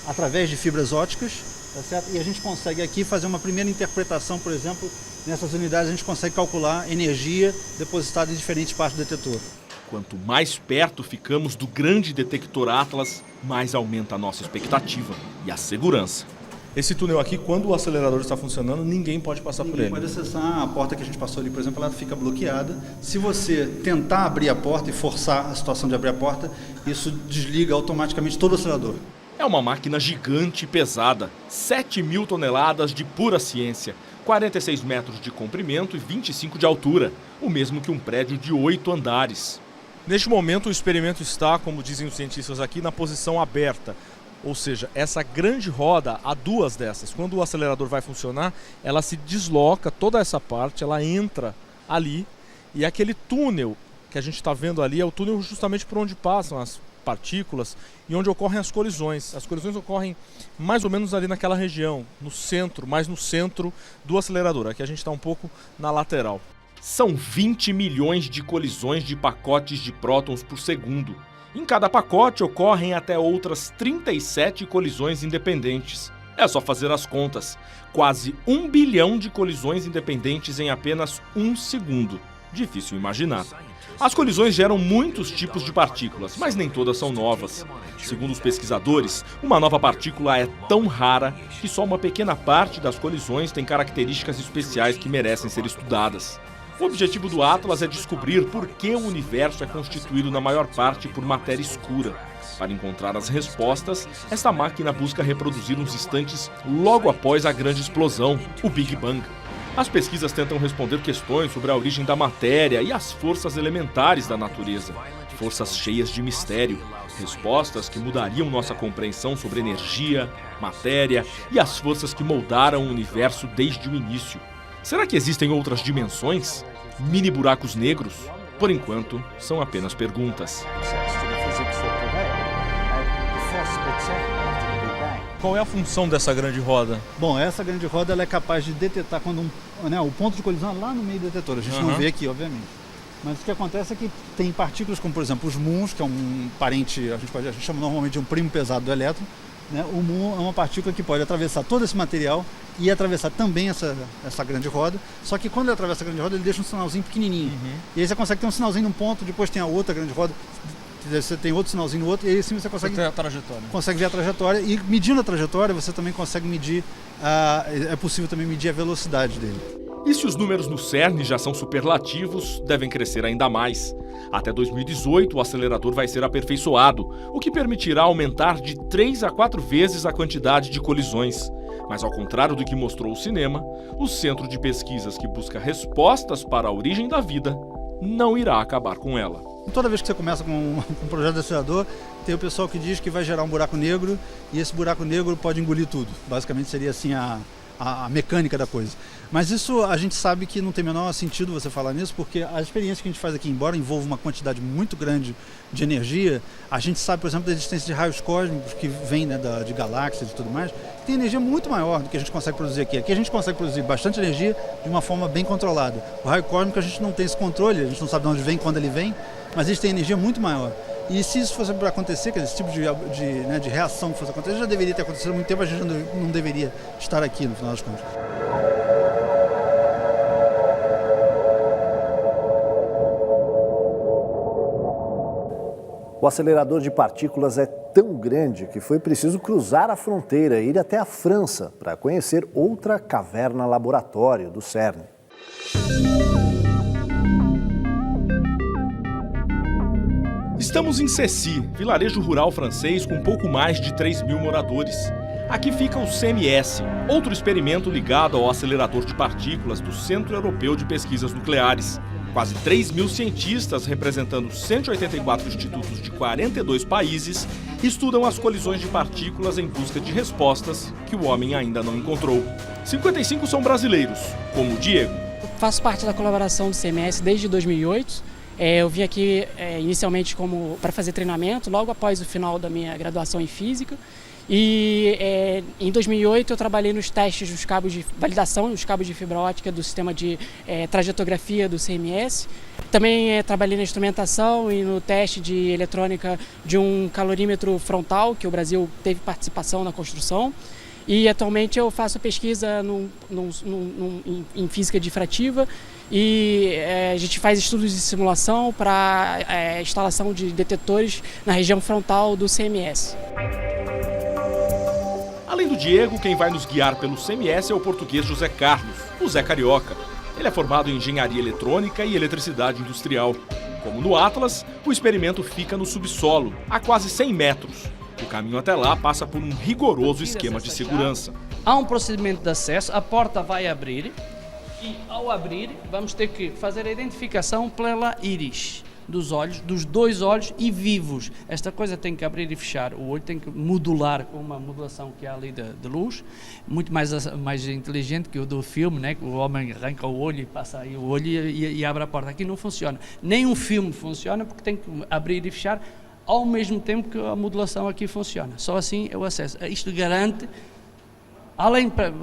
através de fibras óticas, tá certo? E a gente consegue aqui fazer uma primeira interpretação, por exemplo, nessas unidades a gente consegue calcular energia depositada em diferentes partes do detetor. Quanto mais perto ficamos do grande detector Atlas, mais aumenta a nossa expectativa e a segurança. Esse túnel aqui, quando o acelerador está funcionando, ninguém pode passar por ele. Pode acessar a porta que a gente passou ali, por exemplo, ela fica bloqueada. Se você tentar abrir a porta e forçar a situação de abrir a porta, isso desliga automaticamente todo o acelerador. É uma máquina gigante e pesada, 7.000 toneladas de pura ciência, 46 metros de comprimento e 25 de altura, o mesmo que um prédio de 8 andares. Neste momento, o experimento está, como dizem os cientistas aqui, na posição aberta. Ou seja, essa grande roda, há duas dessas. Quando o acelerador vai funcionar, ela se desloca, toda essa parte, ela entra ali. E aquele túnel que a gente está vendo ali é o túnel justamente por onde passam as partículas e onde ocorrem as colisões. As colisões ocorrem mais ou menos ali naquela região, no centro, mais no centro do acelerador. Aqui a gente está um pouco na lateral. São 20 milhões de colisões de pacotes de prótons por segundo. Em cada pacote ocorrem até outras 37 colisões independentes. É só fazer as contas. Quase 1 bilhão de colisões independentes em apenas 1 segundo. Difícil imaginar. As colisões geram muitos tipos de partículas, mas nem todas são novas. Segundo os pesquisadores, uma nova partícula é tão rara que só uma pequena parte das colisões tem características especiais que merecem ser estudadas. O objetivo do Atlas é descobrir por que o universo é constituído na maior parte por matéria escura. Para encontrar as respostas, esta máquina busca reproduzir uns instantes logo após a grande explosão, o Big Bang. As pesquisas tentam responder questões sobre a origem da matéria e as forças elementares da natureza. Forças cheias de mistério. Respostas que mudariam nossa compreensão sobre energia, matéria e as forças que moldaram o universo desde o início. Será que existem outras dimensões? Mini buracos negros? Por enquanto, são apenas perguntas. Qual é a função dessa grande roda? Bom, essa grande roda ela é capaz de detectar quando o ponto de colisão é lá no meio do detetor. A gente não vê aqui, obviamente. Mas o que acontece é que tem partículas como, por exemplo, os muons, que é um parente, a gente chama normalmente de um primo pesado do elétron. Né? O muon é uma partícula que pode atravessar todo esse material e atravessar também essa grande roda. Só que quando ele atravessa a grande roda, ele deixa um sinalzinho pequenininho. E aí você consegue ter um sinalzinho num ponto, depois tem a outra grande roda, você tem outro sinalzinho no outro, e aí sim você consegue ver a trajetória. E medindo a trajetória, você também consegue medir, é possível também medir a velocidade dele. E se os números no CERN já são superlativos, devem crescer ainda mais. Até 2018, o acelerador vai ser aperfeiçoado, o que permitirá aumentar de 3 a 4 vezes a quantidade de colisões. Mas ao contrário do que mostrou o cinema, o centro de pesquisas que busca respostas para a origem da vida não irá acabar com ela. Toda vez que você começa com um projeto de acelerador, tem o pessoal que diz que vai gerar um buraco negro e esse buraco negro pode engolir tudo. Basicamente seria assim a mecânica da coisa. Mas isso a gente sabe que não tem o menor sentido você falar nisso, porque a experiência que a gente faz aqui, embora envolva uma quantidade muito grande de energia, a gente sabe, por exemplo, da existência de raios cósmicos que vêm, né, de galáxias e tudo mais, que tem energia muito maior do que a gente consegue produzir aqui. Aqui a gente consegue produzir bastante energia de uma forma bem controlada. O raio cósmico a gente não tem esse controle, a gente não sabe de onde vem, quando ele vem, mas eles têm energia muito maior. E se isso fosse para acontecer, que esse tipo de reação que fosse acontecer, já deveria ter acontecido há muito tempo, a gente não deveria estar aqui no final das contas. O acelerador de partículas é tão grande que foi preciso cruzar a fronteira e ir até a França para conhecer outra caverna laboratório do CERN. Estamos em Cessy, vilarejo rural francês com pouco mais de 3.000 moradores. Aqui fica o CMS, outro experimento ligado ao acelerador de partículas do Centro Europeu de Pesquisas Nucleares. Quase 3.000 cientistas, representando 184 institutos de 42 países, estudam as colisões de partículas em busca de respostas que o homem ainda não encontrou. 55 são brasileiros, como o Diego. Faço parte da colaboração do CMS desde 2008. Eu vim aqui inicialmente para fazer treinamento, logo após o final da minha graduação em Física. E em 2008 eu trabalhei nos testes dos cabos de validação, dos cabos de fibra ótica do sistema de trajetografia do CMS. Também trabalhei na instrumentação e no teste de eletrônica de um calorímetro frontal, que o Brasil teve participação na construção. E atualmente eu faço pesquisa em física difrativa e a gente faz estudos de simulação para instalação de detetores na região frontal do CMS. Além do Diego, quem vai nos guiar pelo CMS é o português José Carlos, o Zé Carioca. Ele é formado em engenharia eletrônica e eletricidade industrial. Como no Atlas, o experimento fica no subsolo, a quase 100 metros. O caminho até lá passa por um rigoroso esquema de segurança. Há um procedimento de acesso, a porta vai abrir e, ao abrir, vamos ter que fazer a identificação pela íris dos olhos, dos dois olhos e vivos. Esta coisa tem que abrir e fechar o olho, tem que modular com uma modulação que há ali de luz, muito mais inteligente que o do filme, né? Que o homem arranca o olho e passa aí o olho e abre a porta. Aqui não funciona. Nem um filme funciona porque tem que abrir e fechar ao mesmo tempo que a modulação aqui funciona. Só assim é o acesso. Isto garante,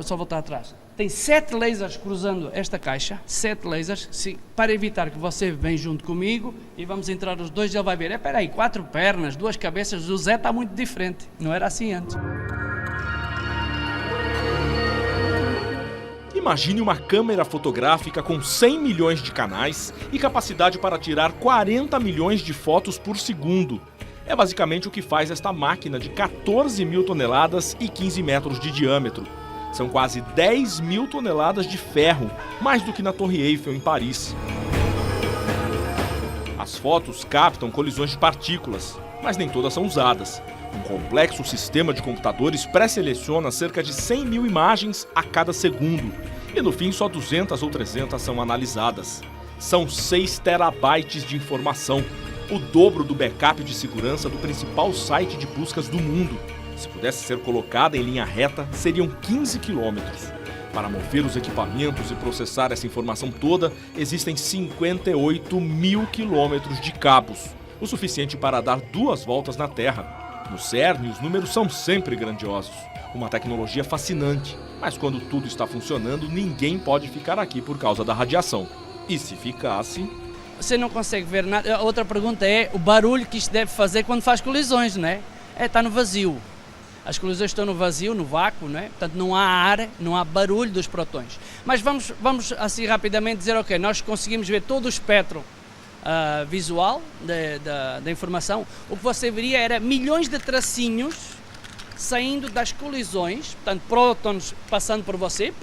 só voltar atrás, tem 7 lasers cruzando esta caixa, 7 lasers, para evitar que você venha junto comigo e vamos entrar os dois e ele vai ver, espera aí, 4 pernas, 2 cabeças, o Zé está muito diferente, não era assim antes. Imagine uma câmera fotográfica com 100 milhões de canais e capacidade para tirar 40 milhões de fotos por segundo. É basicamente o que faz esta máquina de 14 mil toneladas e 15 metros de diâmetro. São quase 10 mil toneladas de ferro, mais do que na Torre Eiffel, em Paris. As fotos captam colisões de partículas, mas nem todas são usadas. Um complexo sistema de computadores pré-seleciona cerca de 100 mil imagens a cada segundo. E no fim, só 200 ou 300 são analisadas. São 6 terabytes de informação, o dobro do backup de segurança do principal site de buscas do mundo. Se pudesse ser colocada em linha reta, seriam 15 quilômetros. Para mover os equipamentos e processar essa informação toda, existem 58 mil quilômetros de cabos, o suficiente para dar 2 voltas na Terra. No CERN, os números são sempre grandiosos. Uma tecnologia fascinante, mas quando tudo está funcionando, ninguém pode ficar aqui por causa da radiação. E se ficasse... Você não consegue ver nada. A outra pergunta é o barulho que isto deve fazer quando faz colisões, não é? Está no vazio. As colisões estão no vazio, no vácuo, não é? Portanto, não há ar, não há barulho dos protões. Mas vamos assim rapidamente dizer, ok, nós conseguimos ver todo o espectro visual da informação. O que você veria era milhões de tracinhos saindo das colisões, portanto, prótons passando por você,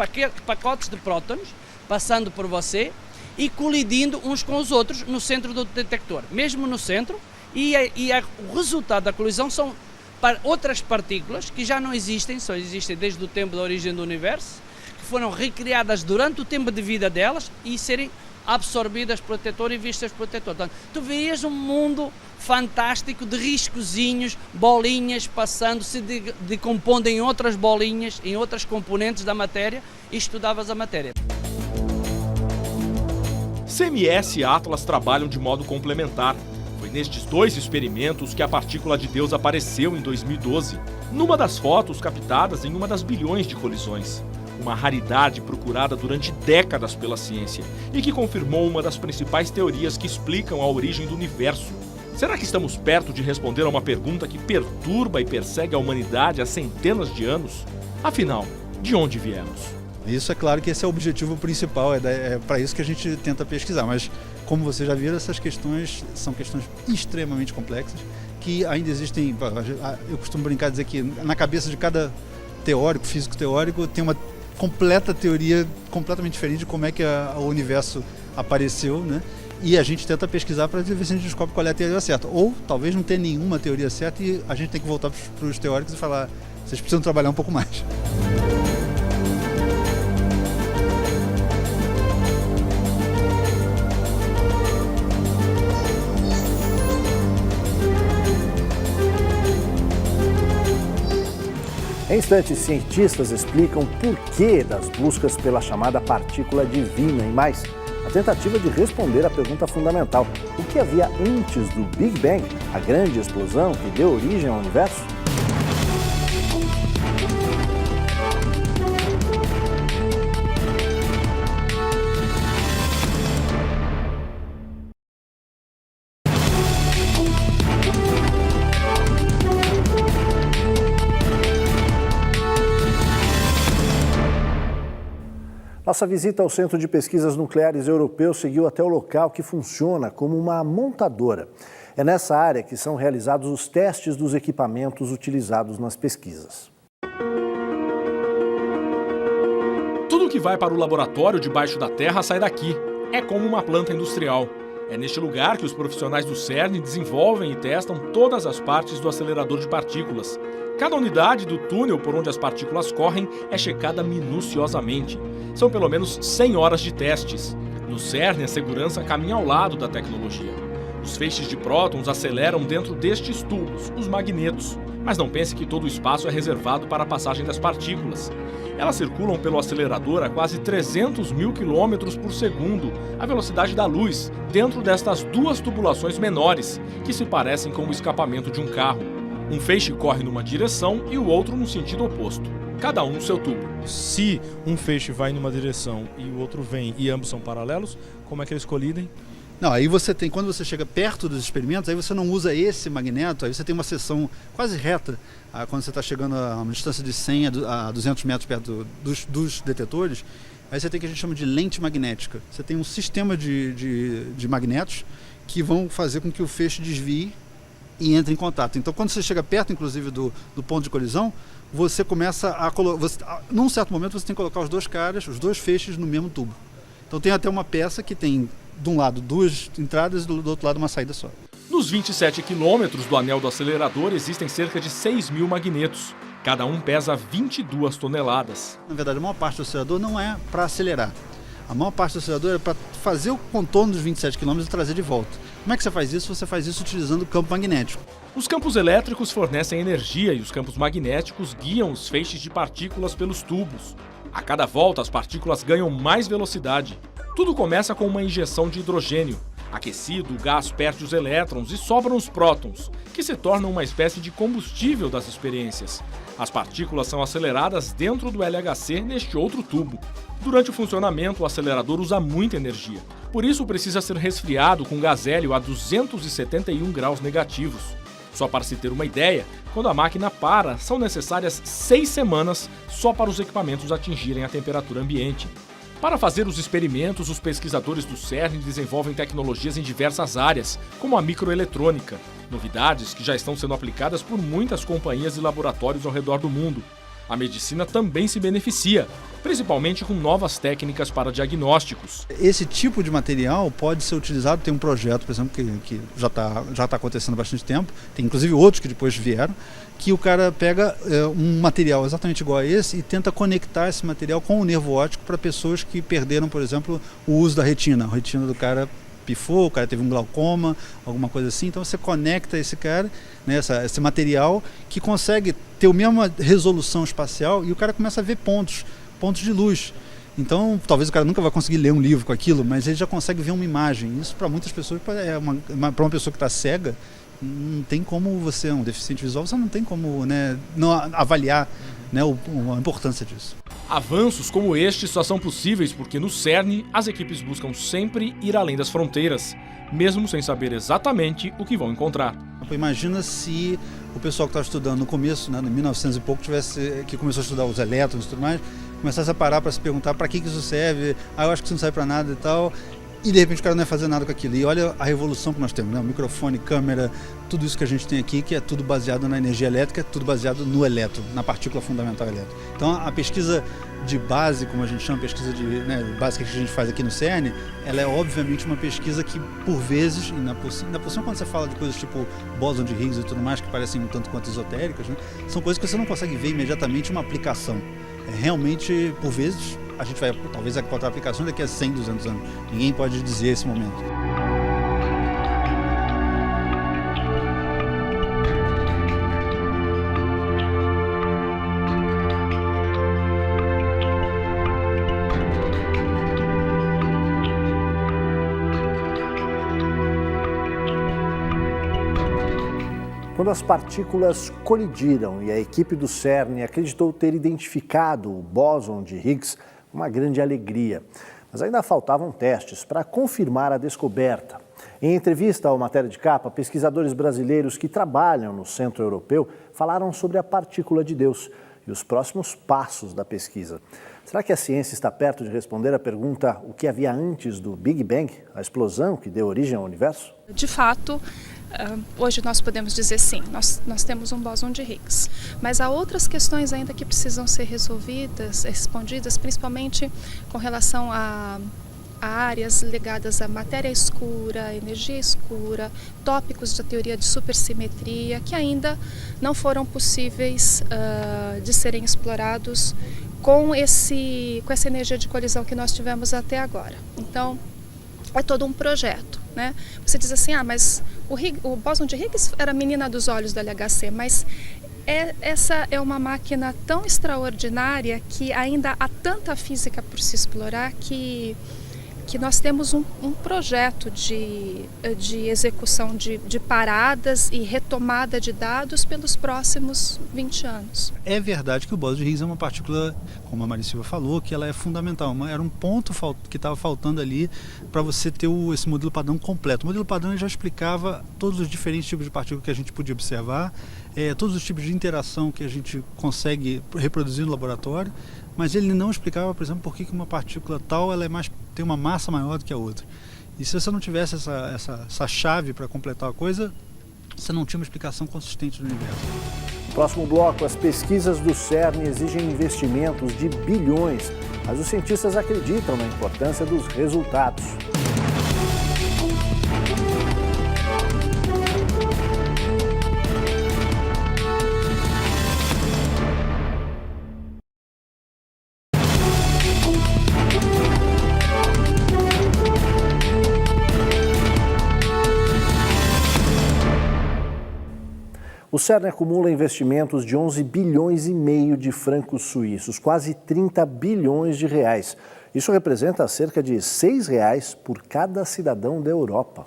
pacotes de prótons passando por você e colidindo uns com os outros no centro do detector, mesmo no centro, o resultado da colisão são para outras partículas que já não existem, só existem desde o tempo da origem do universo, que foram recriadas durante o tempo de vida delas e serem absorvidas pelo detector e vistas pelo detector. Portanto, tu verias um mundo fantástico de riscozinhos, bolinhas passando, se decompondo em outras bolinhas, em outras componentes da matéria e estudavas a matéria. CMS e Atlas trabalham de modo complementar. Foi nestes 2 experimentos que a partícula de Deus apareceu em 2012, numa das fotos captadas em uma das bilhões de colisões. Uma raridade procurada durante décadas pela ciência e que confirmou uma das principais teorias que explicam a origem do universo. Será que estamos perto de responder a uma pergunta que perturba e persegue a humanidade há centenas de anos? Afinal, de onde viemos? Isso é claro que esse é o objetivo principal, é para isso que a gente tenta pesquisar, mas como vocês já viram, essas questões são questões extremamente complexas, que ainda existem, eu costumo brincar dizer que na cabeça de cada teórico, físico teórico, tem uma completa teoria completamente diferente de como é que o universo apareceu, né? E a gente tenta pesquisar para ver se a gente descobre qual é a teoria certa. Ou talvez não tenha nenhuma teoria certa e a gente tem que voltar para os teóricos e falar, vocês precisam trabalhar um pouco mais. Em instantes, cientistas explicam o porquê das buscas pela chamada partícula divina e mais, a tentativa de responder à pergunta fundamental: o que havia antes do Big Bang, a grande explosão que deu origem ao universo? Nossa visita ao Centro de Pesquisas Nucleares Europeu seguiu até o local que funciona como uma montadora. É nessa área que são realizados os testes dos equipamentos utilizados nas pesquisas. vai para o laboratório debaixo da terra sai daqui. É como uma planta industrial. É neste lugar que os profissionais do CERN desenvolvem e testam todas as partes do acelerador de partículas. Cada unidade do túnel por onde as partículas correm é checada minuciosamente. São pelo menos 100 horas de testes. No CERN, a segurança caminha ao lado da tecnologia. Os feixes de prótons aceleram dentro destes tubos, os magnetos. Mas não pense que todo o espaço é reservado para a passagem das partículas. Elas circulam pelo acelerador a quase 300 mil quilômetros por segundo, a velocidade da luz, dentro destas duas tubulações menores, que se parecem com o escapamento de um carro. Um feixe corre numa direção e o outro no sentido oposto, cada um no seu tubo. Se um feixe vai numa direção e o outro vem e ambos são paralelos, como é que eles colidem? Não, aí você tem, quando você chega perto dos experimentos, aí você não usa esse magneto, aí você tem uma seção quase reta. Quando você está chegando a uma distância de 100 a 200 metros perto dos detetores, aí você tem o que a gente chama de lente magnética. Você tem um sistema de magnetos que vão fazer com que o feixe desvie e entre em contato. Então, quando você chega perto, inclusive, do ponto de colisão, você começa a colocar... Num certo momento, você tem que colocar os dois feixes no mesmo tubo. Então, tem até uma peça que tem, de um lado, duas entradas e do outro lado, uma saída só. Nos 27 quilômetros do anel do acelerador existem cerca de 6 mil magnetos. Cada um pesa 22 toneladas. Na verdade, a maior parte do acelerador não é para acelerar. A maior parte do acelerador é para fazer o contorno dos 27 km e trazer de volta. Como é que você faz isso? Você faz isso utilizando o campo magnético. Os campos elétricos fornecem energia e os campos magnéticos guiam os feixes de partículas pelos tubos. A cada volta, as partículas ganham mais velocidade. Tudo começa com uma injeção de hidrogênio. Aquecido, o gás perde os elétrons e sobram os prótons, que se tornam uma espécie de combustível das experiências. As partículas são aceleradas dentro do LHC neste outro tubo. Durante o funcionamento, o acelerador usa muita energia. Por isso, precisa ser resfriado com gás hélio a 271 graus negativos. Só para se ter uma ideia, quando a máquina para, são necessárias 6 semanas só para os equipamentos atingirem a temperatura ambiente. Para fazer os experimentos, os pesquisadores do CERN desenvolvem tecnologias em diversas áreas, como a microeletrônica, novidades que já estão sendo aplicadas por muitas companhias e laboratórios ao redor do mundo. A medicina também se beneficia, principalmente com novas técnicas para diagnósticos. Esse tipo de material pode ser utilizado, tem um projeto, por exemplo, que já está acontecendo há bastante tempo, tem inclusive outros que depois vieram, que o cara pega um material exatamente igual a esse e tenta conectar esse material com o nervo óptico para pessoas que perderam, por exemplo, o uso da retina. A retina do cara pifou, o cara teve um glaucoma, alguma coisa assim, então você conecta esse cara, né, esse material que consegue ter a mesma resolução espacial e o cara começa a ver pontos de luz. Então, talvez o cara nunca vai conseguir ler um livro com aquilo, mas ele já consegue ver uma imagem. Isso para muitas pessoas, para uma pessoa que está cega, não tem como você, um deficiente visual, você não tem como, né, não avaliar, né, a importância disso. Avanços como este só são possíveis porque no CERN as equipes buscam sempre ir além das fronteiras, mesmo sem saber exatamente o que vão encontrar. Imagina se o pessoal que estava estudando no começo, né, em 1900 e pouco, que começou a estudar os elétrons e tudo mais, começasse a parar para se perguntar para que isso serve, eu acho que isso não serve para nada e tal, e de repente o cara não ia fazer nada com aquilo. E olha a revolução que nós temos, né? O microfone, câmera, tudo isso que a gente tem aqui, que é tudo baseado na energia elétrica, é tudo baseado no elétron, na partícula fundamental elétrica. Então a pesquisa de base, como a gente chama, pesquisa básica que a gente faz aqui no CERN, ela é obviamente uma pesquisa que por vezes, e na possível quando você fala de coisas tipo bóson de Higgs e tudo mais, que parecem um tanto quanto esotéricas, né? São coisas que você não consegue ver imediatamente uma aplicação. Realmente, por vezes, a gente vai talvez encontrar aplicações daqui a 100, 200 anos. Ninguém pode dizer esse momento. Quando as partículas colidiram e a equipe do CERN acreditou ter identificado o bóson de Higgs, uma grande alegria. Mas ainda faltavam testes para confirmar a descoberta. Em entrevista ao Matéria de Capa, pesquisadores brasileiros que trabalham no Centro Europeu falaram sobre a partícula de Deus e os próximos passos da pesquisa. Será que a ciência está perto de responder a pergunta o que havia antes do Big Bang, a explosão que deu origem ao universo? De fato, hoje nós podemos dizer sim, nós temos um bóson de Higgs. Mas há outras questões ainda que precisam ser resolvidas, respondidas, principalmente com relação a áreas ligadas à matéria escura, energia escura, tópicos da teoria de supersimetria, que ainda não foram possíveis de serem explorados com essa energia de colisão que nós tivemos até agora. Então, é todo um projeto, né? Você diz assim, mas o bóson de Higgs era a menina dos olhos do LHC, mas essa é uma máquina tão extraordinária que ainda há tanta física por se explorar que nós temos um projeto de execução de paradas e retomada de dados pelos próximos 20 anos. É verdade que o bóson de Higgs é uma partícula, como a Mari Silva falou, que ela é fundamental. Era um ponto que estava faltando ali para você ter esse modelo padrão completo. O modelo padrão já explicava todos os diferentes tipos de partículas que a gente podia observar, todos os tipos de interação que a gente consegue reproduzir no laboratório, mas ele não explicava, por exemplo, por que uma partícula tal tem uma massa maior do que a outra. E se você não tivesse essa chave para completar a coisa, você não tinha uma explicação consistente do universo. No próximo bloco, as pesquisas do CERN exigem investimentos de bilhões, mas os cientistas acreditam na importância dos resultados. O CERN acumula investimentos de 11 bilhões e meio de francos suíços, quase 30 bilhões de reais. Isso representa cerca de R$ 6 por cada cidadão da Europa.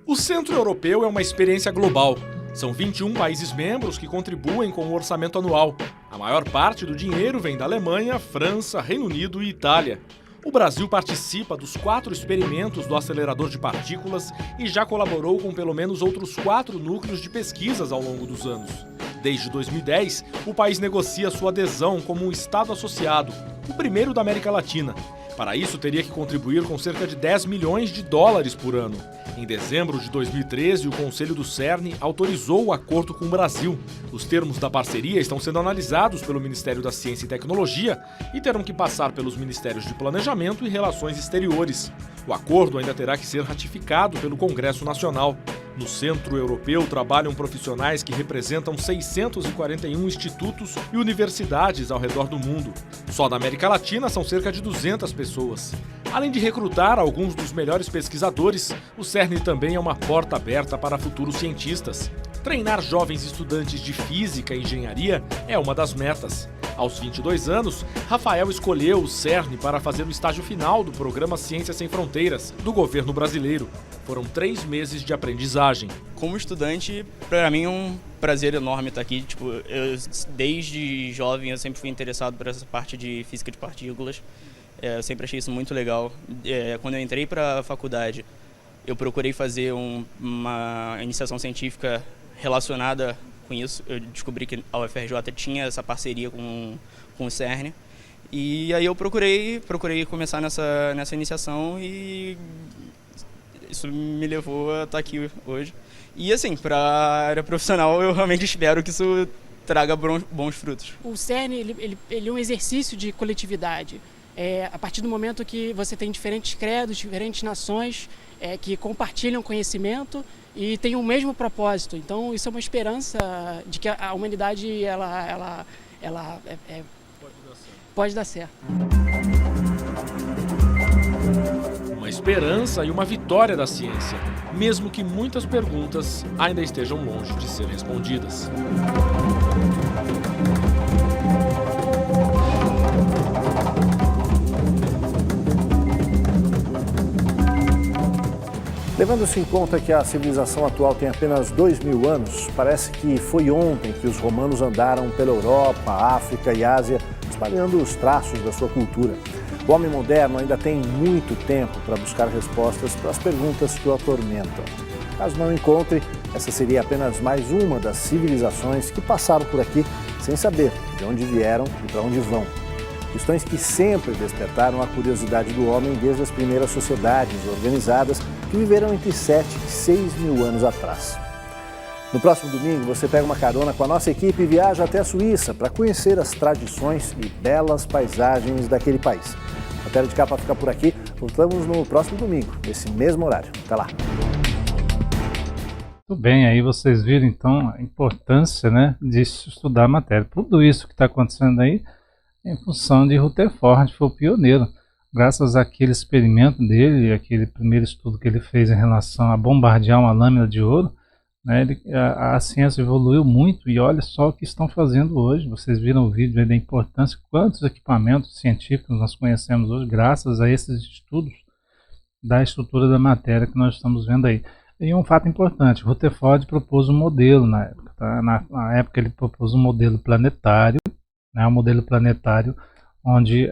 O Centro Europeu é uma experiência global. São 21 países membros que contribuem com o orçamento anual. A maior parte do dinheiro vem da Alemanha, França, Reino Unido e Itália. O Brasil participa dos 4 experimentos do acelerador de partículas e já colaborou com pelo menos outros 4 núcleos de pesquisas ao longo dos anos. Desde 2010, o país negocia sua adesão como um Estado associado, o primeiro da América Latina. Para isso, teria que contribuir com cerca de 10 milhões de dólares por ano. Em dezembro de 2013, o Conselho do CERN autorizou o acordo com o Brasil. Os termos da parceria estão sendo analisados pelo Ministério da Ciência e Tecnologia e terão que passar pelos Ministérios de Planejamento e Relações Exteriores. O acordo ainda terá que ser ratificado pelo Congresso Nacional. No Centro Europeu trabalham profissionais que representam 641 institutos e universidades ao redor do mundo. Só da América Latina são cerca de 200 pessoas. Além de recrutar alguns dos melhores pesquisadores, o CERN também é uma porta aberta para futuros cientistas. Treinar jovens estudantes de física e engenharia é uma das metas. Aos 22 anos, Rafael escolheu o CERN para fazer o estágio final do programa Ciências Sem Fronteiras, do governo brasileiro. Foram 3 meses de aprendizagem. Como estudante, para mim é um prazer enorme estar aqui. Desde jovem eu sempre fui interessado por essa parte de física de partículas. Eu sempre achei isso muito legal. Quando eu entrei para a faculdade, eu procurei fazer uma iniciação científica relacionada com isso. Eu descobri que a UFRJ tinha essa parceria com o CERN. E aí eu procurei começar nessa iniciação e isso me levou a estar aqui hoje. E assim, para a área profissional, eu realmente espero que isso traga bons frutos. O CERN ele é um exercício de coletividade. A partir do momento que você tem diferentes credos, diferentes nações que compartilham conhecimento e têm o mesmo propósito. Então isso é uma esperança de que a humanidade pode dar certo. Uma esperança e uma vitória da ciência, mesmo que muitas perguntas ainda estejam longe de ser respondidas. Levando-se em conta que a civilização atual tem apenas 2.000 anos, parece que foi ontem que os romanos andaram pela Europa, África e Ásia, espalhando os traços da sua cultura. O homem moderno ainda tem muito tempo para buscar respostas para as perguntas que o atormentam. Caso não encontre, essa seria apenas mais uma das civilizações que passaram por aqui sem saber de onde vieram e para onde vão. Questões que sempre despertaram a curiosidade do homem desde as primeiras sociedades organizadas que viveram entre 7 e 6 mil anos atrás. No próximo domingo, você pega uma carona com a nossa equipe e viaja até a Suíça para conhecer as tradições e belas paisagens daquele país. A Tela de Capa fica por aqui. Voltamos no próximo domingo, nesse mesmo horário. Até lá! Muito bem, aí vocês viram então a importância, né, de estudar a matéria. Tudo isso que está acontecendo aí é em função de Rutherford, que foi o pioneiro. Graças àquele experimento dele, aquele primeiro estudo que ele fez em relação a bombardear uma lâmina de ouro, né, a ciência evoluiu muito e olha só o que estão fazendo hoje. Vocês viram o vídeo aí da importância, quantos equipamentos científicos nós conhecemos hoje graças a esses estudos da estrutura da matéria que nós estamos vendo aí. E um fato importante, Rutherford propôs um modelo na época. Tá? Na época ele propôs um modelo planetário, né, um modelo planetário onde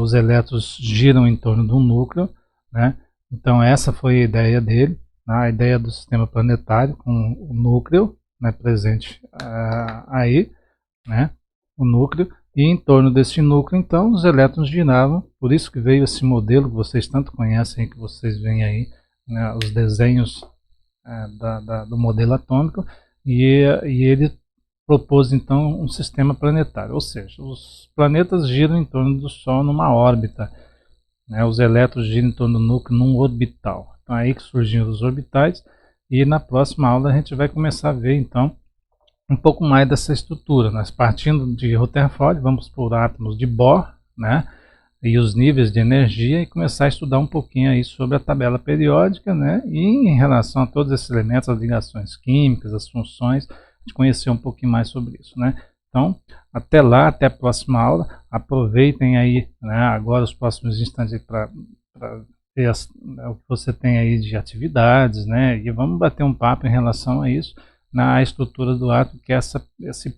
os elétrons giram em torno de um núcleo, né? Então essa foi a ideia dele. A ideia do sistema planetário com o núcleo, né, presente aí, né, o núcleo, e em torno desse núcleo, então, os elétrons giravam, por isso que veio esse modelo que vocês tanto conhecem, que vocês veem aí, né, os desenhos do modelo atômico, e ele propôs, então, um sistema planetário, ou seja, os planetas giram em torno do Sol numa órbita, né, os elétrons giram em torno do núcleo num orbital. Então, aí que surgiram os orbitais, e na próxima aula a gente vai começar a ver então um pouco mais dessa estrutura. Nós partindo de Rutherford, vamos por átomos de Bohr, né, e os níveis de energia, e começar a estudar um pouquinho aí sobre a tabela periódica, né, e em relação a todos esses elementos, as ligações químicas, as funções, a gente conhecer um pouquinho mais sobre isso, né. Então, até lá, até a próxima aula, aproveitem aí, né, agora os próximos instantes para ver o que você tem aí de atividades, né, e vamos bater um papo em relação a isso, na estrutura do átomo, que é esse,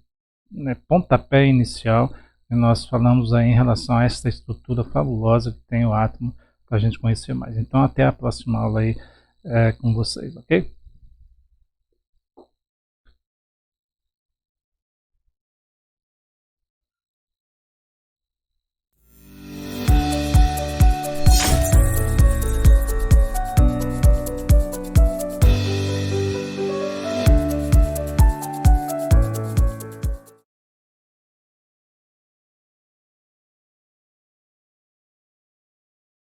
né, pontapé inicial que nós falamos aí em relação a essa estrutura fabulosa que tem o átomo, para a gente conhecer mais. Então, até a próxima aula aí com vocês, ok?